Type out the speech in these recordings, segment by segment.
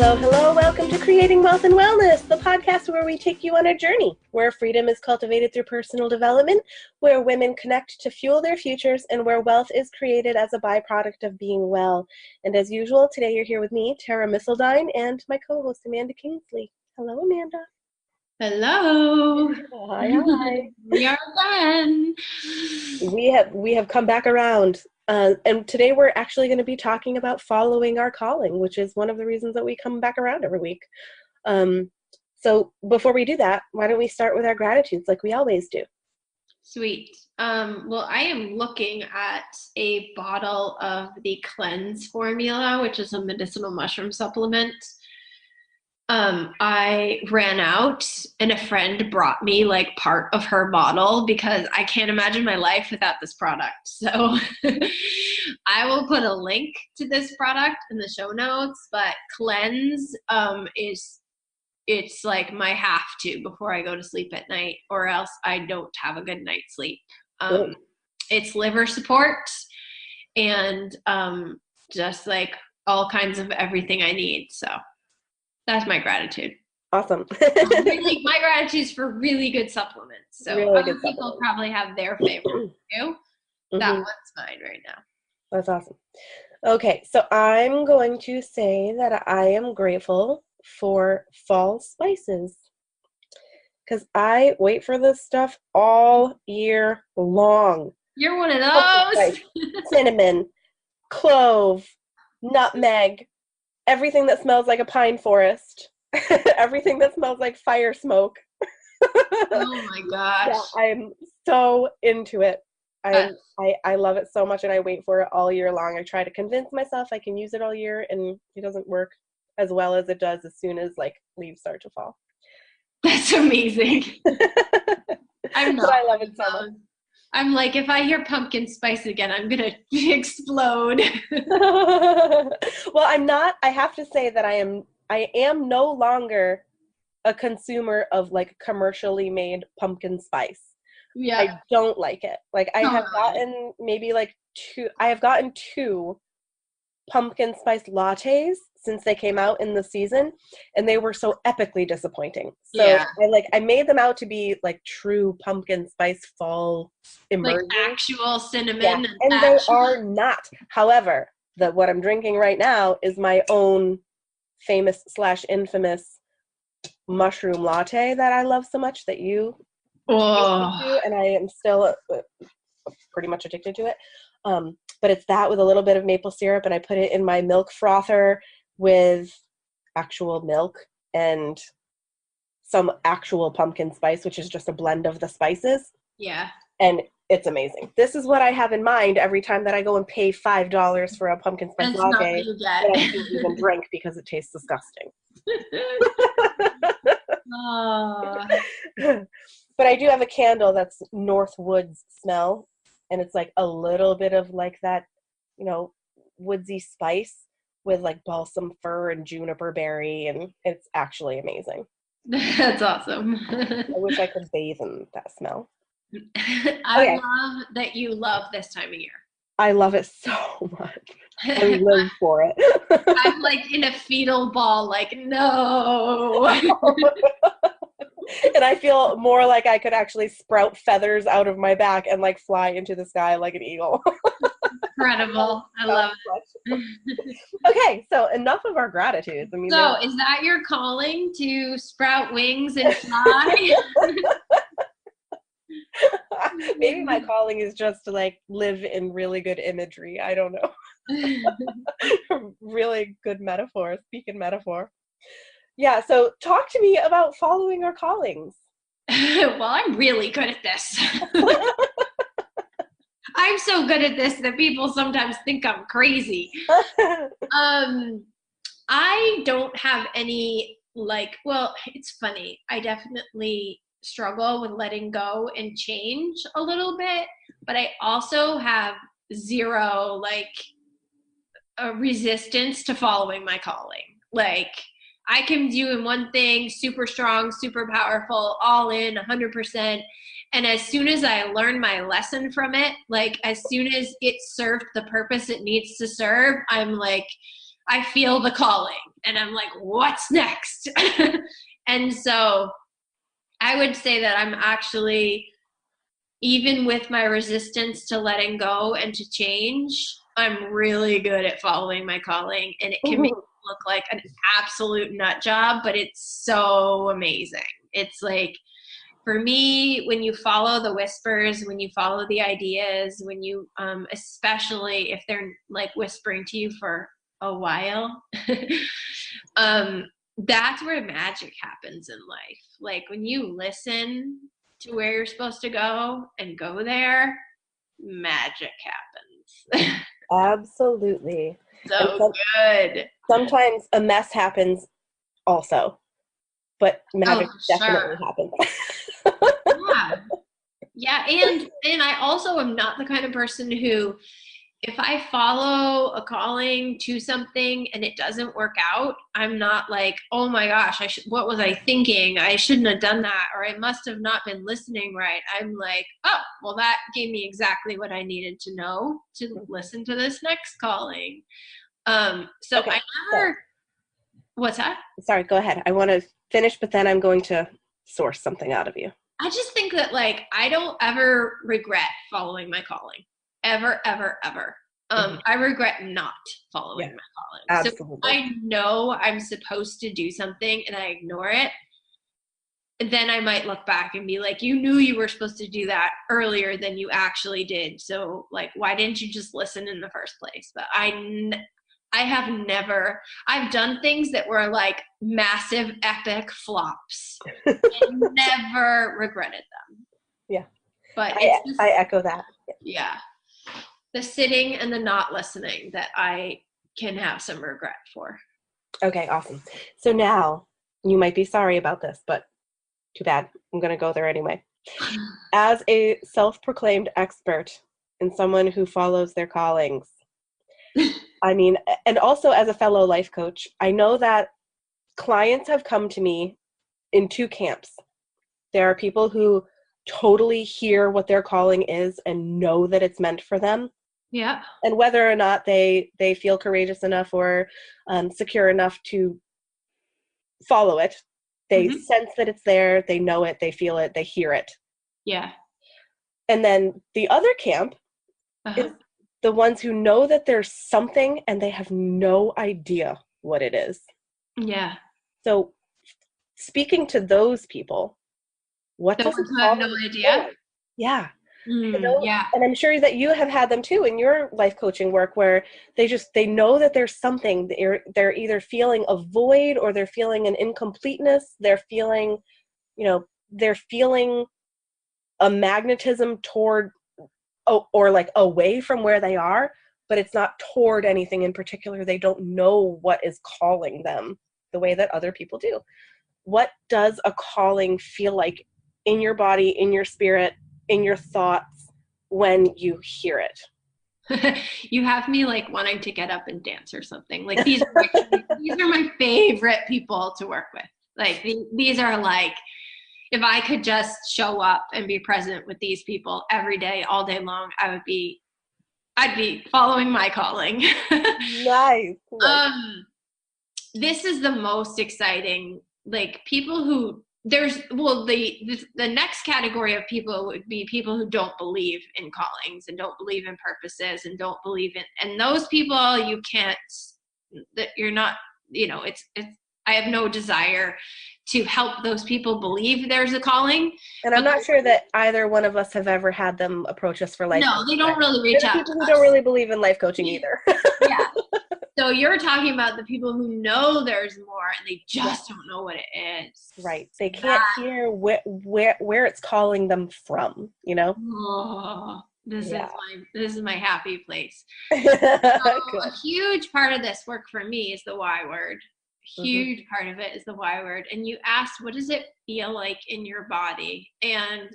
Hello, hello. Welcome to Creating Wealth and Wellness, the podcast where we take you on a journey, where freedom is cultivated through personal development, where women connect to fuel their futures, and where wealth is created as a byproduct of being well. And as usual, today you're here with me, Tara Missildine, and my co-host, Amanda Kingsley. Hello, Amanda. Hello. Hi. We are again. We have come back around. And today we're actually going to be talking about following our calling, which is one of the reasons that we come back around every week. So before we do that, why don't we start with our gratitudes like we always do? Sweet. Well, I am looking at a bottle of the Cleanse formula, which is a medicinal mushroom supplement. I ran out and a friend brought me like part of her bottle because I can't imagine my life without this product. So I will put a link to this product in the show notes, but Cleanse it's like my have to before I go to sleep at night, or else I don't have a good night's sleep. It's liver support and just like all kinds of everything I need. So that's my gratitude. Awesome. Really, my gratitude is for really good supplements. So really other people probably have their favorite too. That one's mine right now. That's awesome. Okay, so I'm going to say that I am grateful for fall spices because I wait for this stuff all year long. You're one of those. Cinnamon, clove, nutmeg, everything that smells like a pine forest, everything that smells like fire smoke. Oh my gosh. Yeah, I'm so into it. I love it so much, and I wait for it all year long. I try to convince myself I can use it all year, and it doesn't work as well as it does as soon as like leaves start to fall. That's amazing. I love it so much. I'm like, if I hear pumpkin spice again, I'm going to explode. Well, I have to say that I am no longer a consumer of like commercially made pumpkin spice. Yeah. I don't like it. Like I have gotten two pumpkin spice lattes since they came out in the season, and they were so epically disappointing. So yeah. I made them out to be like true pumpkin spice fall immersion. Like actual cinnamon. Yeah. And they are not. However, what I'm drinking right now is my own famous / infamous mushroom latte that I love so much that you to, and I am still pretty much addicted to it. But it's that with a little bit of maple syrup, and I put it in my milk frother with actual milk and some actual pumpkin spice, which is just a blend of the spices. Yeah. And it's amazing. This is what I have in mind every time that I go and pay $5 for a pumpkin spice latte that I can't even drink because it tastes disgusting. But I do have a candle that's North Woods smell, and it's like a little bit of like that, woodsy spice with like balsam fir and juniper berry, and it's actually amazing. That's awesome. I wish I could bathe in that smell. I love that you love this time of year. I love it so much. I live for it. I'm like in a fetal ball, like, no. And I feel more like I could actually sprout feathers out of my back and like fly into the sky like an eagle. Incredible. I love it. Okay, so enough of our gratitudes. So is that your calling, to sprout wings and fly? Maybe my calling is just to like live in really good imagery. I don't know. Really good metaphor. Speak in metaphor. Yeah, so talk to me about following our callings. Well, I'm really good at this. I'm so good at this that people sometimes think I'm crazy. I don't have any it's funny. I definitely struggle with letting go and change a little bit, but I also have zero resistance to following my calling. Like, I can do in one thing super strong, super powerful, all in 100%. And as soon as I learn my lesson from it, like as soon as it served the purpose it needs to serve, I'm like, I feel the calling and I'm like, what's next? And so I would say that I'm actually, even with my resistance to letting go and to change, I'm really good at following my calling, and it can make me look like an absolute nut job, but it's so amazing. It's like, for me, when you follow the whispers, when you follow the ideas, when you, especially if they're like whispering to you for a while, that's where magic happens in life. Like when you listen to where you're supposed to go and go there, magic happens. Absolutely. And So good. sometimes a mess happens also, but magic Sure. definitely happens. Yeah. Yeah, and I also am not the kind of person who, if I follow a calling to something and it doesn't work out, I'm not like, oh my gosh, what was I thinking? I shouldn't have done that, or I must have not been listening right. I'm like, oh, well, that gave me exactly what I needed to know to listen to this next calling. So Okay, I never, what's that? sorry, go ahead. I want to finish, but then I'm going to source something out of you. I just think that, like, I don't ever regret following my calling. Ever, ever, ever. I regret not following my calling. Absolutely. So if I know I'm supposed to do something and I ignore it, then I might look back and be like, you knew you were supposed to do that earlier than you actually did. So, like, why didn't you just listen in the first place? But I have never, I've done things that were like massive, epic flops. I never regretted them. Yeah. But I echo that. Yeah. The sitting and the not listening that I can have some regret for. Okay, awesome. So now, you might be sorry about this, but too bad. I'm going to go there anyway. As a self-proclaimed expert and someone who follows their callings, I mean, and also as a fellow life coach, I know that clients have come to me in two camps. There are people who totally hear what their calling is and know that it's meant for them. Yeah. And whether or not they feel courageous enough or secure enough to follow it, they sense that it's there, they know it, they feel it, they hear it. Yeah. And then the other camp is the ones who know that there's something and they have no idea what it is. Yeah. So speaking to those people, what does it have no idea? Yeah. Yeah. And I'm sure that you have had them too in your life coaching work, where they know that there's something. They're either feeling a void, or they're feeling an incompleteness. They're feeling, they're feeling a magnetism toward, or like away from where they are, but it's not toward anything in particular. They don't know what is calling them the way that other people do. What does a calling feel like in your body, in your spirit, in your thoughts when you hear it? You have me like wanting to get up and dance or something. Like these are my favorite people to work with. Like these are like, if I could just show up and be present with these people every day, all day long, I'd be following my calling. Nice. This is the most exciting, like people who the next category of people would be people who don't believe in callings and don't believe in purposes and don't believe in, and those people you can't, that you're not, it's I have no desire to help those people believe there's a calling. And I'm not sure that either one of us have ever had them approach us for life coaching. No, they don't really reach out. People who don't really believe in life coaching either. Yeah. So you're talking about the people who know there's more and they just don't know what it is. Right. They can't hear where it's calling them from, Oh, this is my happy place. So a huge part of this work for me is the why word. Huge part of it is the why word. And you asked, what does it feel like in your body? And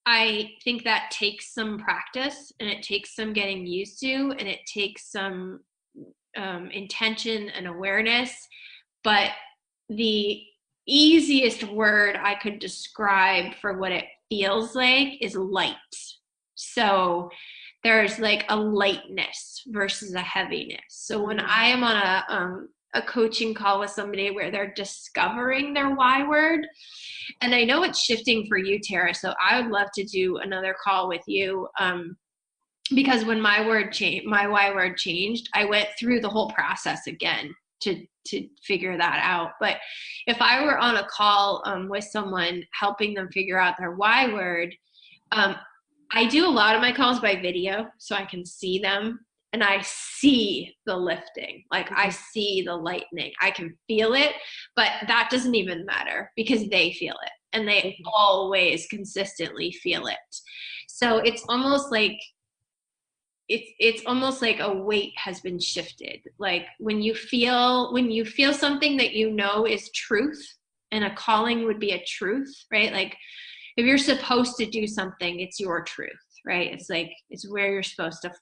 I think that takes some practice, and it takes some getting used to, and it takes some intention and awareness. But the easiest word I could describe for what it feels like is light. So there's like a lightness versus a heaviness. So when I am on a coaching call with somebody where they're discovering their why word, and I know it's shifting for you, Tara, so I would love to do another call with you, because when my why word changed, I went through the whole process again to figure that out. But if I were on a call with someone helping them figure out their why word, I do a lot of my calls by video so I can see them, and I see the lifting. Like I see the lightning. I can feel it, but that doesn't even matter because they feel it, and they always consistently feel it. So it's almost like a weight has been shifted. Like when you feel something that you know is truth, and a calling would be a truth, right? Like if you're supposed to do something, it's your truth, right? It's like, it's where you're supposed to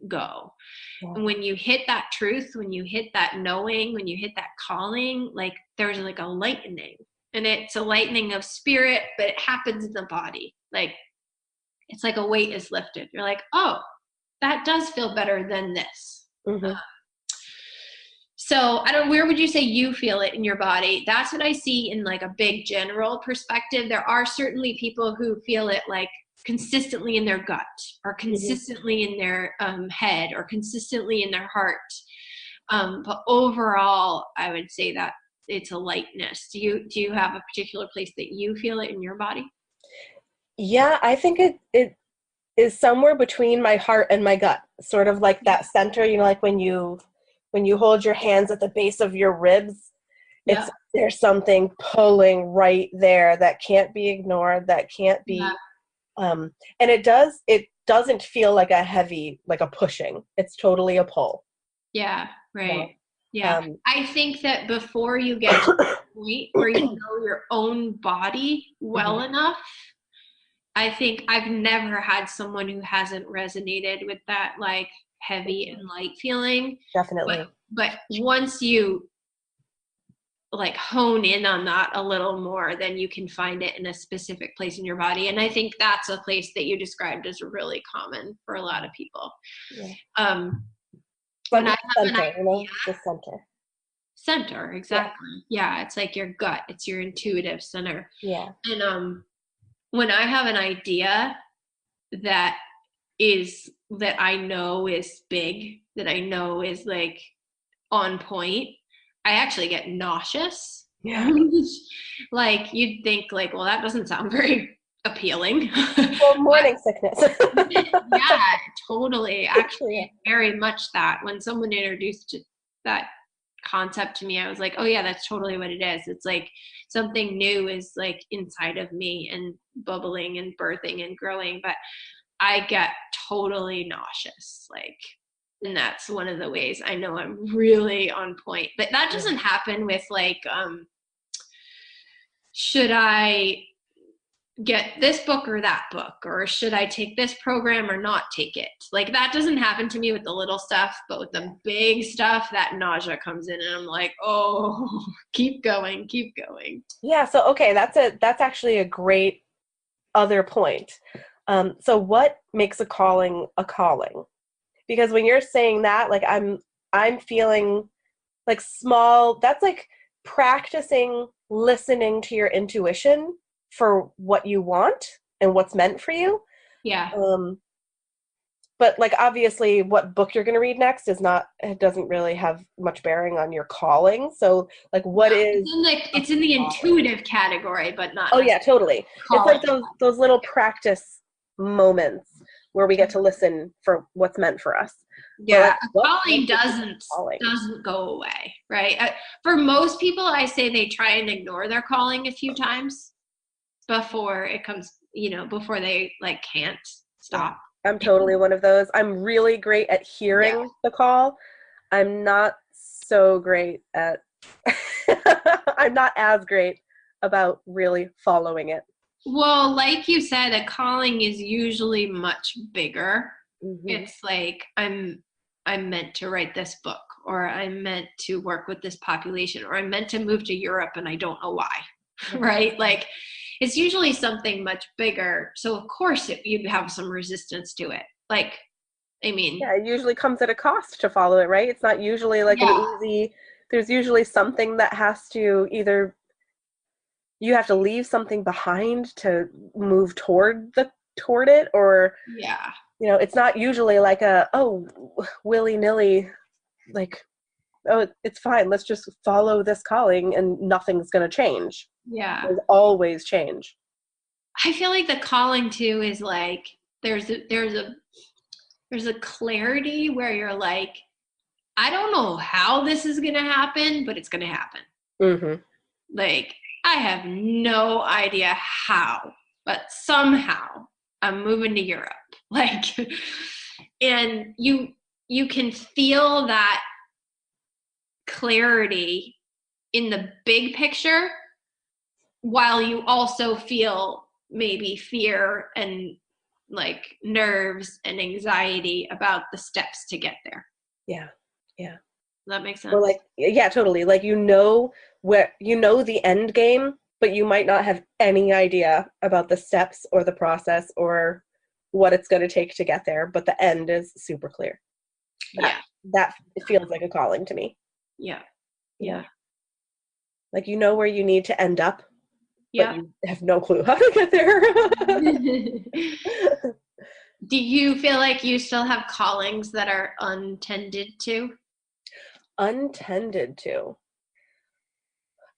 go. Yeah. And when you hit that truth, when you hit that knowing, when you hit that calling, like there's like a lightning, and it's a lightning of spirit, but it happens in the body. Like it's like a weight is lifted. You're like, oh, that does feel better than this. So where would you say you feel it in your body? That's what I see in like a big general perspective. There are certainly people who feel it like consistently in their gut, or consistently in their head, or consistently in their heart. But overall, I would say that it's a lightness. Do you have a particular place that you feel it in your body? Yeah, I think it is somewhere between my heart and my gut, sort of like that center, like when you hold your hands at the base of your ribs, there's something pulling right there that can't be ignored, that can't be, and it doesn't feel like a heavy, like a pushing. It's totally a pull. Yeah, right. Yeah. I think that before you get to the point where you know your own body well enough, I think I've never had someone who hasn't resonated with that like heavy and light feeling. Definitely. But once you like hone in on that a little more, then you can find it in a specific place in your body. And I think that's a place that you described as really common for a lot of people. Yeah. When I have center, the center, exactly. Yeah, it's like your gut, it's your intuitive center. Yeah. And when I have an idea that I know is big, that I know is like on point, I actually get nauseous. Yeah. Like you'd think like, well, that doesn't sound very appealing. Well, morning sickness. Yeah, totally. Actually, very much that. When someone introduced that concept to me, I was like, oh yeah, that's totally what it is. It's like something new is like inside of me and bubbling and birthing and growing, but I get totally nauseous, like, and that's one of the ways I know I'm really on point. But that doesn't happen with like should I get this book or that book, or should I take this program or not take it? Like that doesn't happen to me with the little stuff, but with the big stuff, that nausea comes in and I'm like, oh, keep going. Yeah. So, okay. That's actually a great other point. So what makes a calling a calling? Because when you're saying that, like I'm feeling like small, that's like practicing listening to your intuition for what you want and what's meant for you. Yeah. But like obviously what book you're going to read next it doesn't really have much bearing on your calling. So like it's in the intuitive category, but not. Oh yeah, totally. Calling. It's like those little practice moments where we get to listen for what's meant for us. Yeah, like, calling doesn't go away, right? For most people, I say they try and ignore their calling a few times before it comes, before they like can't stop. I'm totally one of those. I'm really great at hearing the call. I'm not so great at I'm not as great about really following it. Well, like you said, a calling is usually much bigger. It's like I'm meant to write this book, or I'm meant to work with this population, or I'm meant to move to Europe and I don't know why. Right? Like it's usually something much bigger. So of course you'd have some resistance to it. Like I mean, Yeah, it usually comes at a cost to follow it, right? It's not usually like an yeah, easy, there's usually something that has to either, you have to leave something behind to move toward it, or yeah, it's not usually like a, oh, willy-nilly, like, oh, it's fine, let's just follow this calling and nothing's going to change. yeah. There's always change. I feel like the calling too is like there's a clarity where you're like, I don't know how this is gonna happen, but it's gonna happen. Mm-hmm. Like, I have no idea how, but somehow I'm moving to Europe. Like, and you can feel that clarity in the big picture while you also feel maybe fear and like nerves and anxiety about the steps to get there. Yeah, yeah. Does that make Or sense? like, yeah, totally. Like, where the end game, but you might not have any idea about the steps or the process or what it's going to take to get there, but the end is super clear. Yeah. That feels like a calling to me. Yeah. Yeah. Yeah. Like, where you need to end up, but Yeah. you have no clue how to get there. Do you feel like you still have callings that are untended to? Untended to.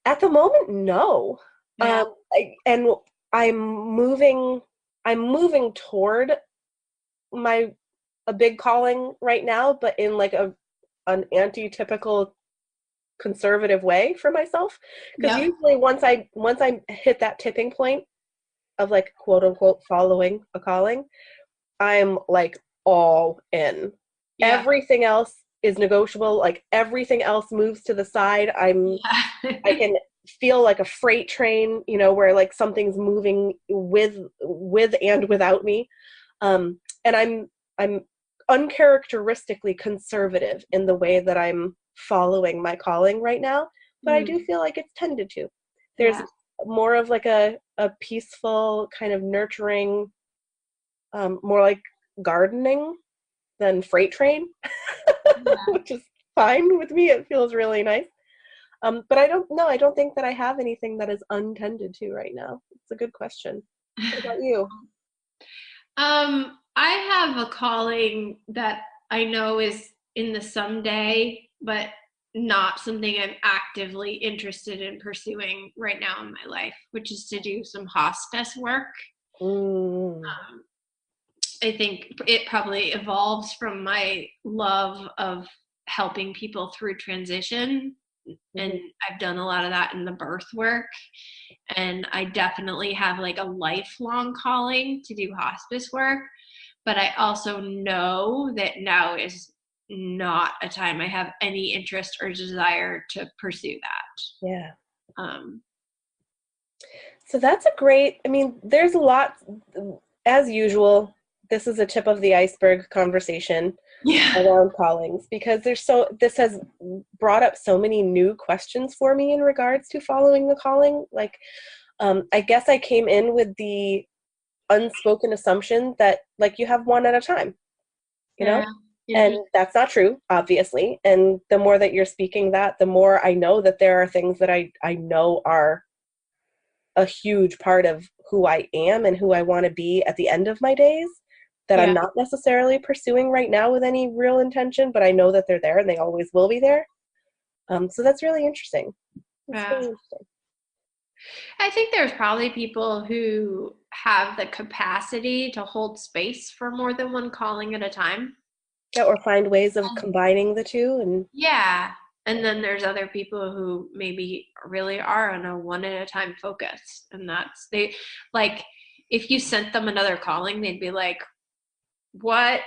At the moment, no. Yeah. And I'm moving I'm moving toward my a big calling right now, but in like an anti-typical conservative way for myself. Because Yep. usually once I hit that tipping point of like quote unquote following a calling, I'm like all in. Yeah. Everything else is negotiable. Like everything else moves to the side. I Yeah. can feel like a freight train, where like something's moving with and without me. And I'm uncharacteristically conservative in the way that I'm following my calling right now, but I do Mm, feel like it's tended to. There's yeah. more of like a peaceful kind of nurturing, more like gardening than freight train, Yeah. which is fine with me. It feels really nice. But I don't know. I don't think that I have anything that is untended to right now. It's a good question. What about you? I have a calling that I know is in the someday, but not something I'm actively interested in pursuing right now in my life, which is to do some hospice work. Mm, Um, I think it probably evolves from my love of helping people through transition. And mhm. I've done a lot of that in the birth work. And I definitely have like a lifelong calling to do hospice work. But I also know that now is not a time I have any interest or desire to pursue that. Yeah. Um, So that's there's a lot, as usual. This is a tip of the iceberg conversation yeah. around callings because this has brought up so many new questions for me in regards to following the calling. Like, I guess I came in with the unspoken assumption that like you have one at a time, you know? Yeah. And Interesting. that's not true, obviously. And the more that you're speaking that, the more I know that there are things that I know are a huge part of who I am and who I want to be at the end of my days that I'm Yeah. not necessarily pursuing right now with any real intention, but I know that they're there and they always will be there. So that's really interesting. That's Yeah. really interesting. I think there's probably people who have the capacity to hold space for more than one calling at a time. Yeah, or find ways of combining the two. And Yeah. And then there's other people who maybe really are on a one at a time focus. And that's they like if you sent them another calling, they'd be like, what?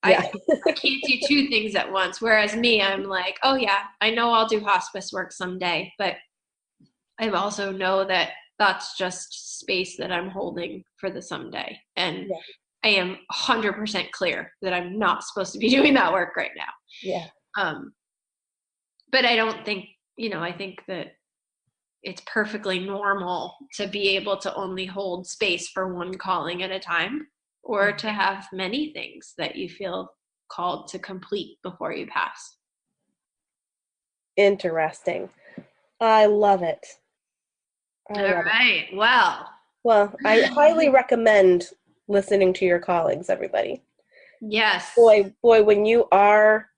I yeah, I can't do two things at once. Whereas me, I'm like, oh yeah, I know I'll do hospice work someday, but I also know that that's just space that I'm holding for the someday. And yeah, I am 100% clear that I'm not supposed to be doing that work right now. yeah, Um, but I don't think, I think that it's perfectly normal to be able to only hold space for one calling at a time or to have many things that you feel called to complete before you pass. Interesting. I love it. All right. Well, I highly recommend listening to your callings, everybody. Yes. Boy, when you are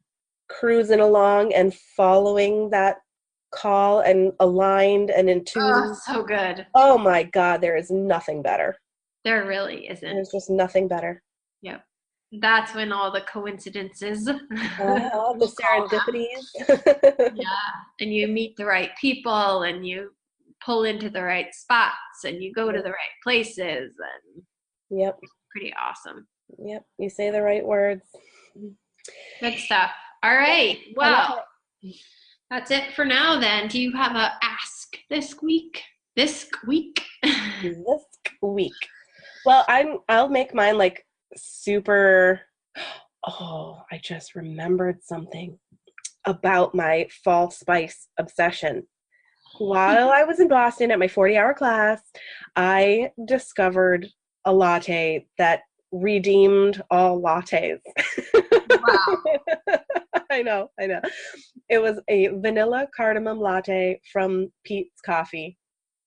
cruising along and following that call and aligned and in tune. Oh, so good. Oh my God, there is nothing better. There really isn't. There's just nothing better. Yep. That's when all the coincidences. The serendipities. Yeah. And you meet the right people and you pull into the right spots and you go to the right places and yep. Pretty awesome. Yep. You say the right words. Good stuff. All right. Well, that's it for now then. Do you have a ask this week? This week? This week. Well, I'll make mine like super. Oh, I just remembered something about my fall spice obsession. While I was in Boston at my 40-hour class, I discovered a latte that redeemed all lattes. Wow. I know. It was a vanilla cardamom latte from Peet's Coffee.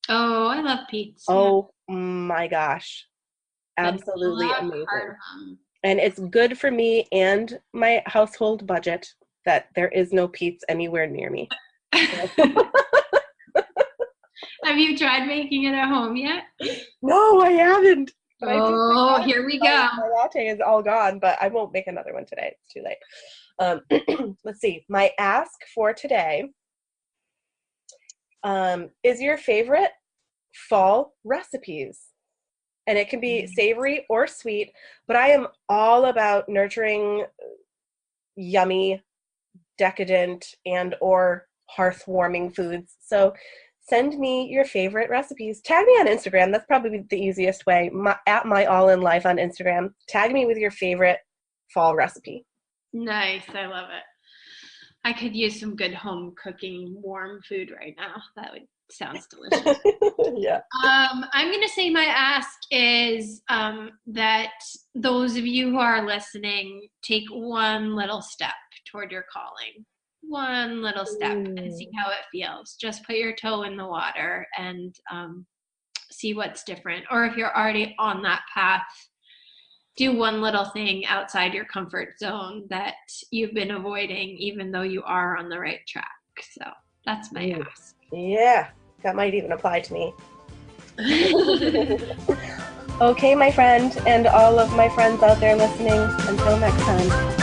Oh, I love Peet's. Oh my gosh. Absolutely amazing. Cardamom. And it's good for me and my household budget that there is no Peet's anywhere near me. Have you tried making it at home yet? No, I haven't. Oh, here we go. My latte is all gone, but I won't make another one today. It's too late. Let's see. My ask for today is your favorite fall recipes. And it can be savory or sweet, but I am all about nurturing yummy, decadent, and or hearth-warming foods. So send me your favorite recipes. Tag me on Instagram. That's probably the easiest way. At my all in life on Instagram. Tag me with your favorite fall recipe. Nice. I love it. I could use some good home cooking warm food right now. That sounds delicious. Yeah. I'm going to say my ask is that those of you who are listening, take one little step toward your calling. One little step and see how it feels. Just put your toe in the water and see what's different. Or if you're already on that path, do one little thing outside your comfort zone that you've been avoiding, even though you are on the right track. So that's my ask. Yeah, that might even apply to me. Okay, my friend, and all of my friends out there listening, until next time.